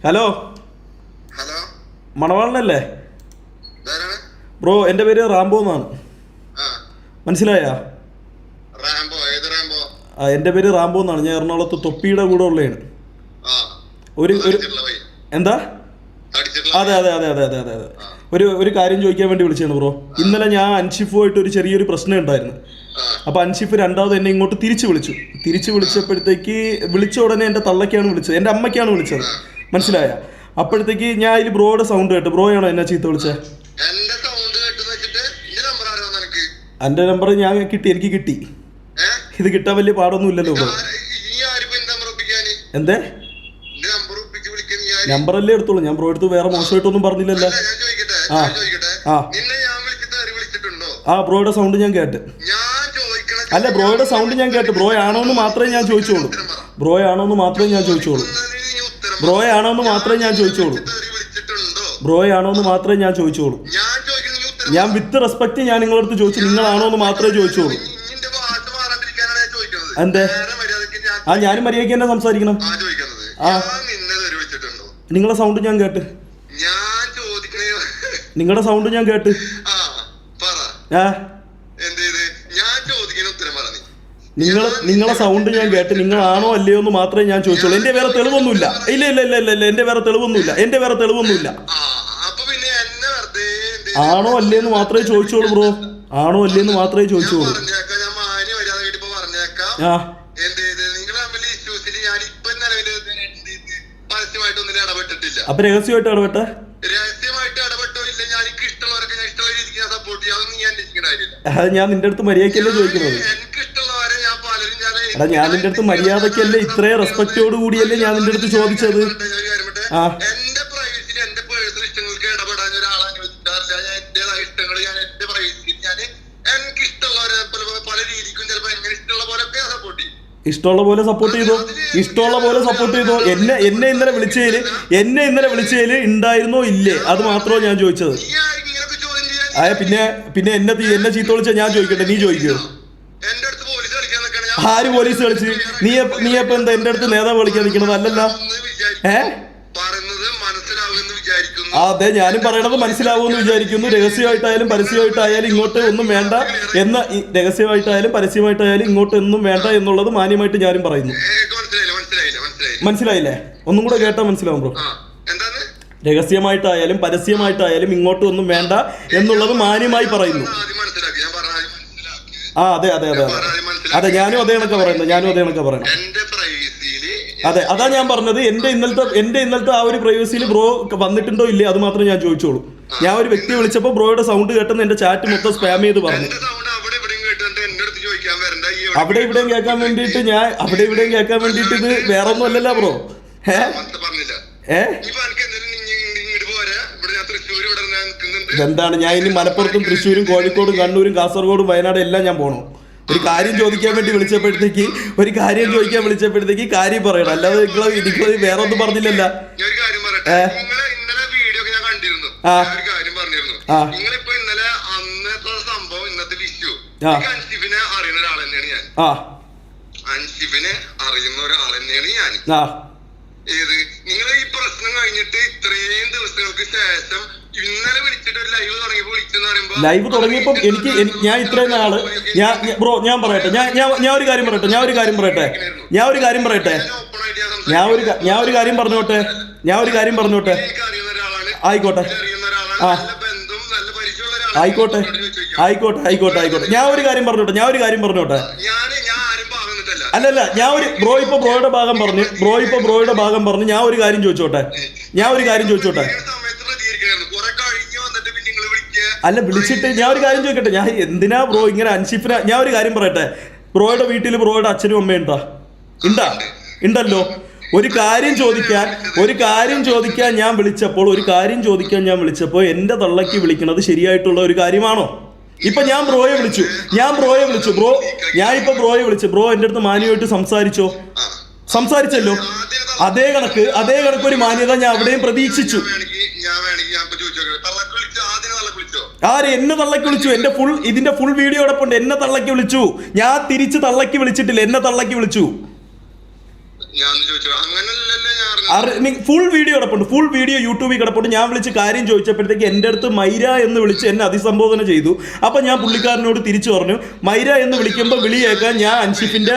Hello hello മണവാളനല്ലേ ഇതാരാണ്? Bro? എൻ്റെ പേര് റാംബോ എന്നാണ്. ആ, മനസ്സിലായാ? റാംബോ. ഏത് റാംബോ? എൻ്റെ പേര് റാംബോ എന്നാണ്. ഞാൻ എറണാകുളത്ത് തൊപ്പിയുടെ കൂടെ ഉള്ളതാണ്. ആ, ഒരു ഒരു തടിച്ചിട്ടുള്ള പയ്യൻ. എന്താ? തടിച്ചിട്ടുള്ള അതെ അതെ അതെ അതെ അതെ അതെ അതെ. ഒരു കാര്യം ചോദിക്കാൻ വേണ്ടി വിളിച്ചതാണ് ബ്രോ. ഇന്നലെ ഞാൻ അൻഷിഫുമായിട്ട് ഒരു ചെറിയൊരു പ്രശ്നം ഉണ്ടായിരുന്നു. ആ, അപ്പോൾ അൻഷിഫ് രണ്ടാമത് എന്നെ ഇങ്ങോട്ട് തിരിച്ചു വിളിച്ചപ്പോഴത്തേക്ക് വിളിച്ച ഉടനെ എൻ്റെ തള്ളക്കാണ് വിളിച്ചത്, എൻ്റെ അമ്മയ്ക്കാണ് വിളിച്ചത്. മനസ്സിലായ? അപ്പോഴത്തേക്ക് ഞാൻ അതിൽ ബ്രോയുടെ സൗണ്ട് കേട്ടു. ബ്രോയാണോ എന്നെ ചീത്ത വിളിച്ചത്? എന്റെ സൗണ്ട് കേട്ടെന്ന് വെച്ചിട്ട് ഇന്റെ നമ്പർ ആരോ നിനക്ക്? എൻ്റെ നമ്പർ എനിക്ക് കിട്ടി. ഇത് കിട്ടാൻ വലിയ പാടൊന്നും ഇല്ലല്ലോ ബ്രോ. ഈ ആരിപ്പോ എന്റെ നമ്പർ ഒപ്പിക്കാന്? എന്തേ? എന്റെ നമ്പർ ഒപ്പിച്ച് വിളിക്കാൻ ഈ ആര്? നമ്പറല്ലേ എടുത്തോളൂ. ഞാൻ ബ്രോ എടുത്ത് വേറെ മോശമായിട്ടൊന്നും പറഞ്ഞില്ലല്ലോ. അല്ല, ഞാൻ ചോദിക്കട്ടെ ആ. ചോദിക്കട്ടെ, ആ. നിന്നെ ഞാൻ വിളിച്ചിട്ട് ആര് വിളിച്ചിട്ടുണ്ടോ? ആ, ബ്രോയുടെ സൗണ്ട് ഞാൻ കേട്ട്. ഞാൻ ചോദിക്കണ അല്ല, ബ്രോയുടെ സൗണ്ട് ഞാൻ കേട്ട്. ബ്രോ ആണോ എന്ന് മാത്രമേ ഞാൻ ചോദിച്ചോളൂ. ബ്രോയാണോ എന്ന് മാത്രമേ ഞാൻ ചോദിച്ചോളൂ. ബ്രോയാണോ എന്ന് മാത്രമേ ഞാൻ ചോദിച്ചോളൂ. വിളിച്ചിട്ടുണ്ടോ? ബ്രോയാണോ എന്ന് മാത്രമേ ഞാൻ ചോദിച്ചോളൂ. ഞാൻ ചോദിക്കുന്ന ഉത്തരം ഞാൻ വിത്ത് റെസ്പെക്ട് ഞാൻ നിങ്ങളുടെ അടുത്ത് ചോദിച്ചു. നിങ്ങളാണോ എന്ന് മാത്രമേ ചോദിച്ചോളൂ. നിന്റെ ഭാഷ മാറാണ്ടിരിക്കാനാണ് ഞാൻ ചോദിക്കുന്നത്. എന്തേ? നേരെ മര്യാദയ്ക്ക് ഞാൻ ഞാനും മര്യാദയ്ക്ക് തന്നെ സംസാരിക്കണം. ചോദിക്കുന്നത്. ആ. ഞാൻ നിന്നെ തെറി വിളിച്ചിട്ടുണ്ടോ? നിങ്ങളുടെ സൗണ്ട് ഞാൻ കേട്ട്. ഞാൻ ചോദിക്കണേ. നിങ്ങളുടെ സൗണ്ട് ഞാൻ കേട്ട്. ആ, പറ. ആ, എന്ത് ചെയ്ത്? ഞാൻ ചോദിക്കുന്ന ഉത്തരം പറ. നിങ്ങളെ സൗണ്ട് ഞാൻ കേട്ട്. നിങ്ങളാണോ അല്ലയോ എന്ന് മാത്രമേ ഞാൻ ചോദിച്ചോളൂ. എന്റെ വേറെ തെളിവൊന്നുമില്ല. ഇല്ല ഇല്ല ഇല്ല ഇല്ല ഇല്ല എന്റെ വേറെ തെളിവൊന്നുമില്ല. അപ്പൊ പിന്നെ എന്നെ വെറുതെ ആണോ അല്ലേന്ന് മാത്രമേ ചോദിച്ചോളൂ ബ്രോ. ആണോ അല്ലേന്ന് മാത്രമേ ചോദിച്ചോളൂ. പറഞ്ഞേക്കാം. ഞാൻ മാന്യ മര്യാദയായിട്ട് ഇപ്പൊ പറഞ്ഞേക്കാം. ആ, എന്ത് ചെയ്ത്? നിങ്ങൾ തമ്മിൽ ഇഷ്യൂസിൽ ഞാൻ ഇപ്പൊ നിലവില് പരസ്യമായിട്ടൊന്നും ഇടപെട്ടിട്ടില്ല. അപ്പൊ രഹസ്യമായിട്ട് ഇടപെട്ടെ. രഹസ്യമായിട്ട് ഇടപെട്ടോ ഇല്ല, ഞാൻ എനിക്ക് ഇഷ്ടമുള്ളവരൊക്കെ ഞാൻ ഇഷ്ടമുള്ള രീതിക്ക് ഞാൻ സപ്പോർട്ട് ചെയ്യാം. അതൊന്നും ഞാൻ അന്വേഷിക്കേണ്ട കാര്യമില്ല. അത് ഞാൻ നിന്റെ അടുത്ത് മര്യാദക്കല്ലേ ചോദിക്കുന്നത്. എനിക്ക് ഇഷ്ടമുള്ളവരെ ഞാൻ പലരും എടാ, ഞാൻ നിന്റെ അടുത്ത് മര്യാദക്കല്ലേ, ഇത്രയും റെസ്പെക്റ്റോട് കൂടിയല്ലേ ഞാൻ നിന്റെ അടുത്ത് ചോദിച്ചത്. ആ, എന്റെ പ്രൈവസിൽ എന്റെ പേഴ്സണൽ ഇഷ്ടങ്ങൾക്ക് ഇടപെടാൻ ഒരാളെ അനുവദിക്കാറില്ല. ഞാൻ എന്റേതായ ഇഷ്ടങ്ങൾ ഞാൻ എന്റെ പ്രൈവസിൽ ഞാൻ എനിക്ക് ഇഷ്ടമുള്ളവരെ പല രീതിക്കും ചിലപ്പോ എങ്ങനെ ഇഷ്ടമുള്ള പോലൊക്കെ സപ്പോർട്ട് ചെയ്യും. ഇഷ്ടമുള്ള പോലെ സപ്പോർട്ട് ചെയ്തോ. എന്നെ ഇന്നലെ വിളിച്ചതില് ഉണ്ടായിരുന്നോ ഇല്ലേ, അത് മാത്രമോ ഞാൻ ചോദിച്ചത്. നീ ആരും ഇങ്ങനെയൊക്കെ ചോദ്യം ചെയ്യാൻ പിന്നെ എന്നെ ചീത്ത വിളിച്ചാൽ ഞാൻ ചോദിക്കട്ടെ, നീ ചോദിക്കോ? എന്റെ അടുത്ത് പോലീസ് കളിക്കാൻ നിൽക്കണ ആര് പോലീസ് കളിച്ച്? നീ എപ്പോ എന്താ എന്റെ അടുത്ത് നേതാവ് കളിക്കാൻ നിൽക്കണത്? അല്ലല്ലോ. പറയുന്നത് മനസ്സിലാവുമെന്ന് വിചാരിക്കുന്നു. അതെ, ഞാനും പറയണത് മനസ്സിലാവുമെന്ന് വിചാരിക്കുന്നു. രഹസ്യമായിട്ടായാലും പരസ്യമായിട്ടായാലും ഇങ്ങോട്ട് ഒന്നും വേണ്ട എന്ന ഇങ്ങോട്ട് ഒന്നും വേണ്ട എന്നുള്ളത് മാന്യമായിട്ട് ഞാനും പറയുന്നു. മനസ്സിലായില്ലേ? ഒന്നും കൂടെ കേട്ടാ മനസ്സിലാവും ബ്രോ. എന്താണ്? രഹസ്യമായിട്ടായാലും പരസ്യമായിട്ടായാലും ഇങ്ങോട്ട് ഒന്നും വേണ്ട എന്നുള്ളത് മാന്യമായി പറയുന്നു. ആ, അതെ അതെ അതെ അതെ അതെ ഞാനും അതേ കണക്കാ പറയുന്നത്. അതെ, അതാ ഞാൻ പറഞ്ഞത്. എന്റെ ഇന്നലത്തെ ആ ഒരു പ്രൈവസിയിൽ ബ്രോ വന്നിട്ടുണ്ടോ ഇല്ലേ, അത് മാത്രം ഞാൻ ചോദിച്ചോളൂ. ഞാൻ ഒരു വ്യക്തിയെ വിളിച്ചപ്പോ ബ്രോയുടെ സൗണ്ട് കേട്ടെന്ന് എന്റെ ചാറ്റ് മൊത്തം സ്പാം ചെയ്ത് പറഞ്ഞു. അവിടെ ഇവിടെയും കേൾക്കാൻ വേണ്ടിയിട്ട് ഇത് വേറെ ഒന്നും അല്ലല്ലോ ബ്രോ. എന്താണ്? ഞാൻ ഇനി മലപ്പുറത്തും തൃശ്ശൂരും കോഴിക്കോടും കണ്ണൂരും കാസർഗോഡും വയനാടും എല്ലാം ഞാൻ പോണു. ഒരു കാര്യം ചോദിക്കാൻ വിളിച്ചപ്പോഴത്തേക്ക് കാര്യം പറയണം. അല്ലാതെ നിങ്ങൾ വേറെ ഒന്നും പറഞ്ഞില്ലല്ലോ. നിങ്ങൾ ഈ പ്രശ്നം കഴിഞ്ഞിട്ട് ഇത്രയും ദിവസങ്ങൾക്ക് ശേഷം ഇന്നലെ വിളിച്ചിട്ട് ഒരു ലൈവ് തുടങ്ങിയപ്പോ വിളിച്ചെന്ന് പറയുമ്പോ ലൈവ് തുടങ്ങിയപ്പോ ഞാൻ ഇത്രയും നാള് ബ്രോ ഞാൻ പറയട്ടെ ഞാൻ ഒരു കാര്യം പറയട്ടെ ആയിക്കോട്ടെ. ആ, ആയിക്കോട്ടെ. ഞാൻ ഒരു കാര്യം പറഞ്ഞോട്ടെ. അല്ലല്ല, ബ്രോ ഇപ്പൊ ബ്രോയുടെ ഭാഗം പറഞ്ഞു. ഞാൻ ഒരു കാര്യം ചോദിച്ചോട്ടെ. അല്ല, വിളിച്ചിട്ട് ഞാൻ ഒരു കാര്യം ചോദിക്കട്ടെ. ഞാൻ എന്തിനാ ബ്രോ ഇങ്ങനെ അൻഷിഫിനെ? ഞാൻ ഒരു കാര്യം പറയട്ടെ. ബ്രോയുടെ വീട്ടിൽ ബ്രോയുടെ അച്ഛനും അമ്മയും ഉണ്ടല്ലോ. ഒരു കാര്യം ചോദിക്കാൻ ഞാൻ വിളിച്ചപ്പോൾ എന്റെ തള്ളക്ക് വിളിക്കണത് ശരിയായിട്ടുള്ള ഒരു കാര്യമാണോ? ഇപ്പൊ ഞാൻ ബ്രോയെ വിളിച്ചു. ബ്രോ എന്റെ അടുത്ത് മാന്യമായിട്ട് സംസാരിച്ചല്ലോ. അതേ കണക്ക് ഒരു മാന്യത ഞാൻ അവിടെയും പ്രതീക്ഷിച്ചു. ആര് എന്നെ തള്ളക്കി വിളിച്ചു? ഇതിന്റെ ഫുൾ വീഡിയോ ഉണ്ട്. എന്നെ തള്ളക്കി വിളിച്ചു. ഞാൻ തിരിച്ച് തള്ളക്കി വിളിച്ചിട്ടില്ല, എന്നെ തള്ളക്കി വിളിച്ചു. ഫുൾ വീഡിയോ കിടപ്പുണ്ട്, ഫുൾ വീഡിയോ യൂട്യൂബിൽ കിടപ്പുണ്ട്. ഞാൻ വിളിച്ച് കാര്യം ചോദിച്ചപ്പോഴത്തേക്ക് എൻ്റെ അടുത്ത് മൈര എന്ന് വിളിച്ച് എന്നെ അഭിസംബോധന ചെയ്തു. അപ്പൊ ഞാൻ പുള്ളിക്കാരനോട് തിരിച്ചു പറഞ്ഞു, മൈര എന്ന് വിളിക്കുമ്പോൾ വിളി കേൾക്കാൻ ഞാൻ അൻഷിഫിന്റെ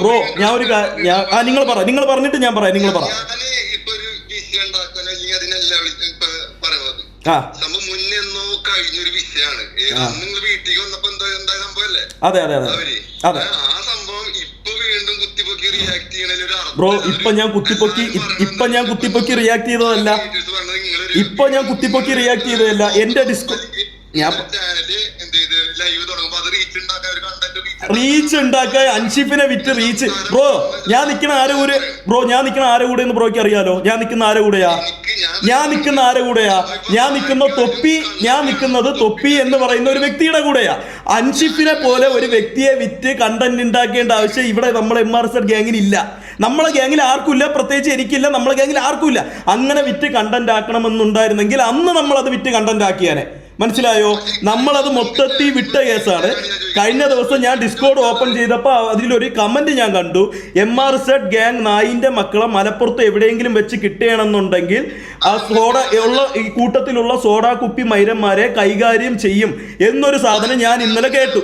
ബ്രോ ഞാൻ ഒരു നിങ്ങൾ പറഞ്ഞിട്ട് ഞാൻ പറയാം. നിങ്ങൾ പറ. അതെ അതെ അതെ അതെ ബ്രോ. ഇപ്പൊ ഞാൻ കുത്തിപ്പൊക്കി റിയാക്ട് ചെയ്തതല്ല. എന്റെ ഡിസ്കോ ഞാൻ റീച്ച് ഉണ്ടാക്കാൻ അൻഷിഫിനെ വിറ്റ് റീച്ച്. ബ്രോ ഞാൻ നിൽക്കുന്ന ആരെ കൂടെ എന്ന് ബ്രോയ്ക്ക് അറിയാലോ. ഞാൻ നിൽക്കുന്ന ആരെ കൂടെയാ? ഞാൻ നിൽക്കുന്നത് തൊപ്പി എന്ന് പറയുന്ന ഒരു വ്യക്തിയുടെ കൂടെയാ. അൻഷിഫിനെ പോലെ ഒരു വ്യക്തിയെ വിറ്റ് കണ്ടന്റ് ഉണ്ടാക്കേണ്ട ആവശ്യം ഇവിടെ നമ്മളെ MRZ ഗ്യാങ്ങിന് ഇല്ല. നമ്മളെ ഗ്യാങ്ങിൽ ആർക്കും ഇല്ല, പ്രത്യേകിച്ച് എനിക്കില്ല, നമ്മളെ ഗ്യാങ്ങിൽ ആർക്കും ഇല്ല. അങ്ങനെ വിറ്റ് കണ്ടന്റ് ആക്കണമെന്നുണ്ടായിരുന്നെങ്കിൽ അന്ന് നമ്മളത് വിറ്റ് കണ്ടന്റ് ആക്കിയാനെ. മനസ്സിലായോ? നമ്മളത് മൊത്തത്തിൽ വിട്ട കേസാണ്. കഴിഞ്ഞ ദിവസം ഞാൻ ഡിസ്കോഡ് ഓപ്പൺ ചെയ്തപ്പോൾ അതിലൊരു കമന്റ് ഞാൻ കണ്ടു, MRZ ഗ്യാങ് നായിന്റെ മക്കളെ മലപ്പുറത്ത് എവിടെയെങ്കിലും വെച്ച് കിട്ടുകയാണെന്നുണ്ടെങ്കിൽ ആ സോഡ ഉള്ള ഈ കൂട്ടത്തിലുള്ള സോഡാ കുപ്പി മൈരന്മാരെ കൈകാര്യം ചെയ്യും എന്നൊരു സാധനം ഞാൻ ഇന്നലെ കേട്ടു.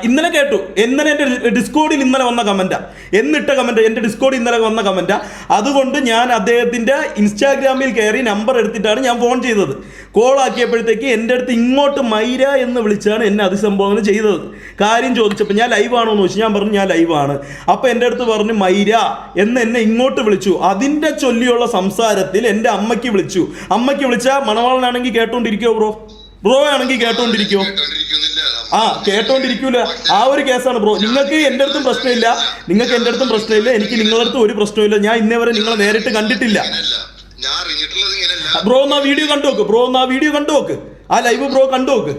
ഇന്നലെ കേട്ടു. ഇന്നലെ എൻ്റെ ഡിസ്കോഡിൽ ഇന്നലെ വന്ന കമന്റാ. എൻ്റെ ഡിസ്കോഡിൽ ഇന്നലെ വന്ന കമന്റാ. അതുകൊണ്ട് ഞാൻ അദ്ദേഹത്തിന്റെ ഇൻസ്റ്റാഗ്രാമിൽ കയറി നമ്പർ എടുത്തിട്ടാണ് ഞാൻ ഫോൺ ചെയ്തത്. കോൾ ആക്കിയപ്പോഴത്തേക്ക് എൻ്റെ അടുത്ത് ഇങ്ങോട്ട് മൈര എന്ന് വിളിച്ചാണ് എന്നെ അഭിസംബോധന ചെയ്തത്. കാര്യം ചോദിച്ചപ്പോൾ ഞാൻ ലൈവ് ആണോ എന്ന് ചോദിച്ചു. ഞാൻ പറഞ്ഞു ഞാൻ ലൈവാണ്. അപ്പോൾ എൻ്റെ അടുത്ത് പറഞ്ഞു മൈര എന്ന് എന്നെ ഇങ്ങോട്ട് വിളിച്ചു. അതിൻ്റെ ചൊല്ലിയുള്ള സംസാരത്തിൽ എൻ്റെ അമ്മയ്ക്ക് വിളിച്ചു. അമ്മയ്ക്ക് വിളിച്ചാൽ മണവാളനാണെങ്കിൽ കേട്ടോണ്ടിരിക്കോ ബ്രോ ആണെങ്കിൽ കേട്ടോണ്ടിരിക്കോ? കേട്ടോണ്ടിരിക്കൂല. ആ ഒരു കേസാണ് ബ്രോ. നിങ്ങൾക്ക് എൻ്റെ അടുത്തും പ്രശ്നമില്ല, എനിക്ക് നിങ്ങളുടെ അടുത്ത് ഒരു പ്രശ്നമില്ല. ഞാൻ ഇന്നേ വരെ നിങ്ങളെ നേരിട്ട് കണ്ടിട്ടില്ല. ബ്രോ ഒന്ന് ആ വീഡിയോ കണ്ടു നോക്ക്. ആ ലൈവ് ബ്രോ കണ്ടു നോക്ക്.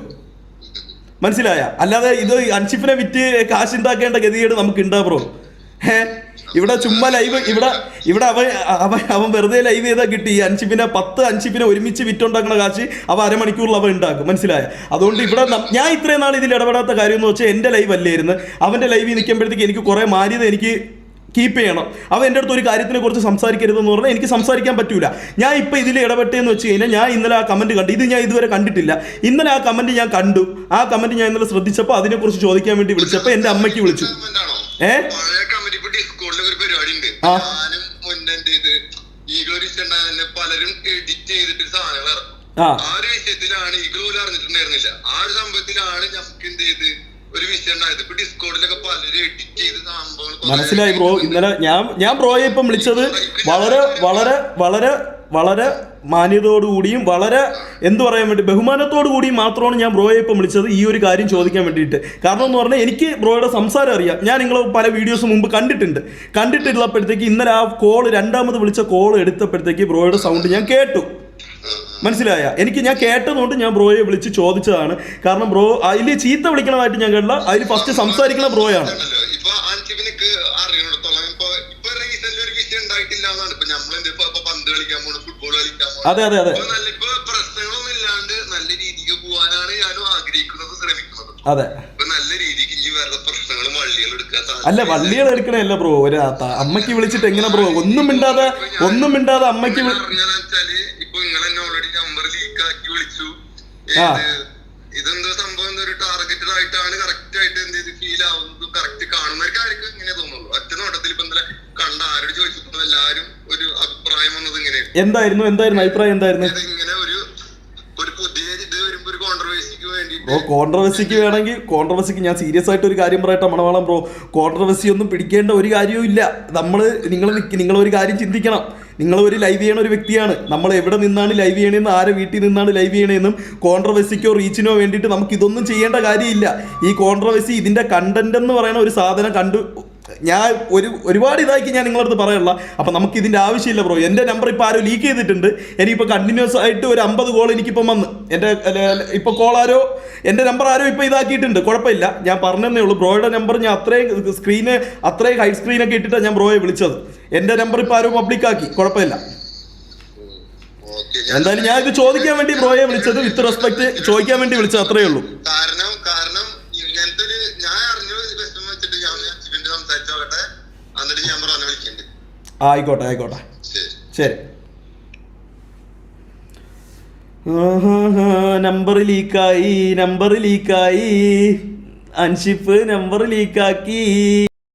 മനസ്സിലായ? അല്ലാതെ ഇത് അൻഷിഫിനെ വിറ്റ് കാശുണ്ടാക്കേണ്ട ഗതികേട് നമുക്ക് ഉണ്ടാ ബ്രോ. ഇവിടെ ചുമ്മാ ലൈവ് ഇവിടെ അവൻ വെറുതെ ലൈവ് ചെയ്താൽ കിട്ടി. ഈ പത്ത് അൻഷിഫിനെ ഒരുമിച്ച് വിറ്റുണ്ടാക്കുന്ന കാശ് അരമണിക്കൂറിൽ അവൻ ഉണ്ടാക്കും. മനസ്സിലായ? അതുകൊണ്ട് ഇവിടെ ഞാൻ ഇത്രയും നാൾ ഇതിൽ ഇടപെടാത്ത കാര്യം എന്ന് വെച്ചാൽ എൻ്റെ ലൈവ് അല്ലായിരുന്നു. അവൻ്റെ ലൈവിൽ നിൽക്കുമ്പോഴത്തേക്ക് എനിക്ക് കുറേ മാന്യത എനിക്ക് കീപ്പ് ചെയ്യണം. അവൻ എൻ്റെ അടുത്ത് ഒരു കാര്യത്തിനെ കുറിച്ച് സംസാരിക്കരുതെന്ന് പറഞ്ഞാൽ എനിക്ക് സംസാരിക്കാൻ പറ്റൂല. ഞാൻ ഇപ്പം ഇതിൽ ഇടപെട്ടേന്ന് വെച്ച് കഴിഞ്ഞാൽ ഞാൻ ഇന്നലെ ആ കമൻറ്റ് കണ്ടു. ഇത് ഞാൻ ഇതുവരെ കണ്ടിട്ടില്ല. ഇന്നലെ ആ കമൻറ്റ് ഞാൻ കണ്ടു. ആ കമൻറ്റ് ഞാൻ ഇന്നലെ ശ്രദ്ധിച്ചപ്പോൾ അതിനെക്കുറിച്ച് ചോദിക്കാൻ വേണ്ടി വിളിച്ചപ്പോൾ എൻ്റെ അമ്മയ്ക്ക് വിളിച്ചു. പലരും എഡിറ്റ് ചെയ്തിട്ട് സാധനങ്ങൾ ഇറക്കും. ആ ഒരു വിഷയത്തിലാണ് ഈ ഗ്രൂപ്പിൽ അറിഞ്ഞിട്ടുണ്ടായിരുന്നില്ല. ആ ഒരു സംഭവത്തിലാണ് നമുക്ക് എന്ത് ചെയ്ത് ഒരു വിഷയം ഉണ്ടായത്. ഇപ്പൊ ഡിസ്കോഡിലൊക്കെ പലരും എഡിറ്റ് ചെയ്ത് സംഭവങ്ങൾ മനസ്സിലായി ബ്രോ. ഇന്നലെ ഞാൻ ബ്രോയെ ഇപ്പം വിളിച്ചത് വളരെ വളരെ വളരെ വളരെ മാന്യതയോടുകൂടിയും വളരെ എന്തു പറയാൻ വേണ്ടി ബഹുമാനത്തോടു കൂടിയും മാത്രമാണ് ഞാൻ ബ്രോയെ ഇപ്പം വിളിച്ചത് ഈ ഒരു കാര്യം ചോദിക്കാൻ വേണ്ടിയിട്ട്. കാരണം എന്ന് പറഞ്ഞാൽ എനിക്ക് ബ്രോയുടെ സംസാരം അറിയാം. ഞാൻ നിങ്ങൾ പല വീഡിയോസ് മുമ്പ് കണ്ടിട്ടുള്ളപ്പോഴത്തേക്ക് ഇന്നലെ ആ രണ്ടാമത് വിളിച്ച കോൾ എടുത്തപ്പോഴത്തേക്ക് ബ്രോയുടെ സൗണ്ട് ഞാൻ കേട്ടു. മനസ്സിലായ? ഞാൻ കേട്ടതുകൊണ്ട് ഞാൻ ബ്രോയെ വിളിച്ച് ചോദിച്ചതാണ്. കാരണം ബ്രോ അതിൽ ചീത്ത വിളിക്കണമായിട്ട് ഞാൻ കേട്ടില്ല. അതിൽ ഫസ്റ്റ് സംസാരിക്കണ ബ്രോയാണ്. അതെ അതെ അതെ അതെ അല്ല വള്ളികൾ എടുക്കണല്ല ബ്രോ. ഒരു അമ്മയ്ക്ക് വിളിച്ചിട്ട് എങ്ങനെ ബ്രോ ഒന്നും മിണ്ടാതെ അമ്മയ്ക്ക് ഇതെന്തോ സംഭവം ഒരു ടാർഗറ്റഡ് ആയിട്ടാണ് കറക്റ്റ് ആയിട്ട് എന്ത് ചെയ്ത് ഫീൽ ആവുന്നതും കറക്റ്റ് കാണുന്നവർക്കായിരിക്കും ഇങ്ങനെ തോന്നുള്ളൂ. ഒറ്റ നോട്ടത്തിൽ ഇപ്പൊ ഇന്നലെ കണ്ട ആരോട് ചോദിച്ചപ്പോൾ എല്ലാരും ഒരു അഭിപ്രായം വന്നത് ഇങ്ങനെ. എന്തായിരുന്നു അഭിപ്രായം? എന്തായിരുന്നു ഇങ്ങനെ ഒരു പുതിയ ഇത് വരുമ്പോ ഒരു കോൺട്രവേഴ്സിക്ക് വേണ്ടി കോൺട്രവേഴ്സിക്ക് ഞാൻ സീരിയസ് ആയിട്ട് ഒരു കാര്യം പറയട്ടെ മണവാളം ബ്രോ. കോൺട്രവേഴ്സി ഒന്നും പിടിക്കേണ്ട ഒരു കാര്യവും ഇല്ല. നിങ്ങളൊരു കാര്യം ചിന്തിക്കണം. നിങ്ങൾ ഒരു ലൈവ് ചെയ്യണ ഒരു വ്യക്തിയാണ്. നമ്മൾ എവിടെ നിന്നാണ് ലൈവ് ചെയ്യണമെന്ന്, ആരെ വീട്ടിൽ നിന്നാണ് ലൈവ് ചെയ്യണമെന്നും കോൺട്രവേഴ്സിക്കോ റീച്ചിനോ വേണ്ടിയിട്ട് നമുക്ക് ഇതൊന്നും ചെയ്യേണ്ട കാര്യമില്ല. ഈ കോൺട്രവേഴ്സി ഇതിൻ്റെ കണ്ടന്റ് എന്ന് പറയുന്ന ഒരു സാധനം ഞാൻ ഒരുപാട് ഇതാക്കി ഞാൻ നിങ്ങളടുത്ത് പറയല്ല. അപ്പം നമുക്ക് ഇതിൻ്റെ ആവശ്യമില്ല ബ്രോ. എൻ്റെ നമ്പർ ഇപ്പോൾ ആരോ ലീക്ക് ചെയ്തിട്ടുണ്ട്. എനിക്കിപ്പോൾ കണ്ടിന്യൂസ് ആയിട്ട് ഒരു 50 കോൾ എനിക്കിപ്പം വന്ന് ഇപ്പോൾ എൻ്റെ നമ്പർ ആരോ ഇപ്പോൾ ഇതാക്കിയിട്ടുണ്ട്. കുഴപ്പമില്ല, ഞാൻ പറഞ്ഞതേ ഉള്ളൂ. ബ്രോയുടെ നമ്പർ ഞാൻ അത്രയും ഹൈ സ്ക്രീനൊക്കെ ഇട്ടിട്ടാണ് ഞാൻ ബ്രോയെ വിളിച്ചത്. എൻ്റെ നമ്പർ ഇപ്പോൾ ആരോ പബ്ലിക്കാക്കി. കുഴപ്പമില്ല. എന്തായാലും ഞാൻ ഇത് ചോദിക്കാൻ വേണ്ടി ബ്രോയെ വിളിച്ചത്, വിത്ത് റെസ്പെക്ട് ചോദിക്കാൻ വേണ്ടി വിളിച്ചത്, അത്രയേ ഉള്ളൂ. കാരണം ഞാൻ വന്നിട്ട് ഞാൻ പറഞ്ഞ വിളിക്കണ്ട്. ആയിക്കോട്ടെ ആയിക്കോട്ടെ, ശരി. നമ്പർ ലീക്കായി, അൻഷിഫ് നമ്പർ ലീക്കാക്കി.